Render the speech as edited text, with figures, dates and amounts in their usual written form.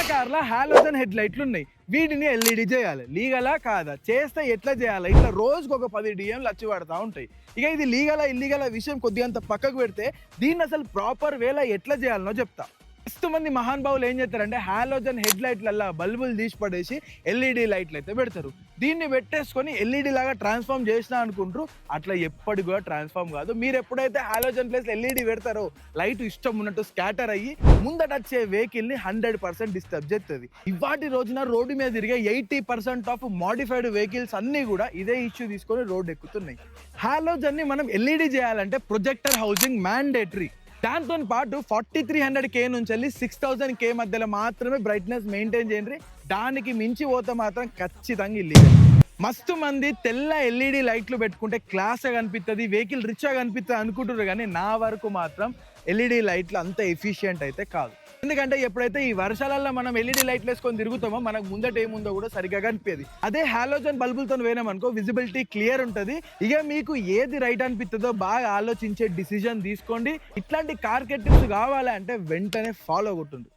కార్ల halogen head లైట్లు ఉన్నాయి. వీటిని ఎల్ఈడి చేయాలి. లీగలా కాదా? చేస్తే ఎట్లా చేయాలి? ఇట్లా రోజుకు ఒక 10 డిఎంలు వచ్చి పడతా ఉంటాయి. ఇక ఇది లీగలా ఇల్లీగలా విషయం కొద్దిగంత పక్కకు పెడితే దీన్ని అసలు ప్రాపర్ వేలా ఎట్లా చేయాలనో చెప్తా. మస్తు మంది మహానుభావులు ఏం చేస్తారంటే హాలోజన్ హెడ్ లైట్లల్లా బల్బులు తీసి పడేసి ఎల్ఈడి లైట్లు అయితే పెడతారు. దీన్ని పెట్టేసుకొని ఎల్ఈడి లాగా ట్రాన్స్ఫార్మ్ చేసినా అనుకుంటారు. అట్లా ఎప్పటికి కూడా ట్రాన్స్ఫార్మ్ కాదు. మీరు ఎప్పుడైతే హాలోజన్ ప్లేస్ ఎల్ఈడి పెడతారో లైట్ ఇష్టం ఉన్నట్టు స్కాటర్ అయ్యి ముందట వచ్చే వెహికల్ ని 100% డిస్టర్బ్ చేస్తుంది. ఇవాటి రోజున రోడ్డు మీద తిరిగే 80% ఆఫ్ మోడిఫైడ్ వెహికల్స్ అన్ని కూడా ఇదే ఇష్యూ తీసుకొని రోడ్డు ఎక్కుతున్నాయి. హాలోజన్ ని మనం ఎల్ఈడి చేయాలంటే ప్రొజెక్టర్ హౌసింగ్ మ్యాండేటరీ. దాంతో పాటు 4300K నుంచి వెళ్ళి 6000K మధ్యలో మాత్రమే బ్రైట్నెస్ మెయింటైన్ చేయండి. దానికి మించి పోతే మాత్రం ఖచ్చితంగా ఇల్లీగల్. మస్తు మంది తెల్ల ఎల్ఈడి లైట్లు పెట్టుకుంటే క్లాస్గా కనిపిస్తుంది, వెహికల్ రిచ్గా కనిపిస్తుంది అనుకుంటున్నారు. కానీ నా వరకు మాత్రం ఎల్ఈడి లైట్లు అంత ఎఫిషియెంట్ అయితే కాదు. ఎందుకంటే ఎప్పుడైతే ఈ వర్షాలలో మనం ఎల్ఈడి లైట్లు వేసుకొని తిరుగుతామో మనకు ముందట ఏముందో కూడా సరిగ్గా కనిపించేది. అదే హాలోజన్ బల్బులతో వేనామనుకో విజిబిలిటీ క్లియర్ ఉంటుంది. ఇక మీకు ఏది రైట్ అనిపిస్తుందో బాగా ఆలోచించే డిసిజన్ తీసుకోండి. ఇట్లాంటి కార్కెట్ టిప్స్ కావాలంటే వెంటనే ఫాలో కొట్టుండి.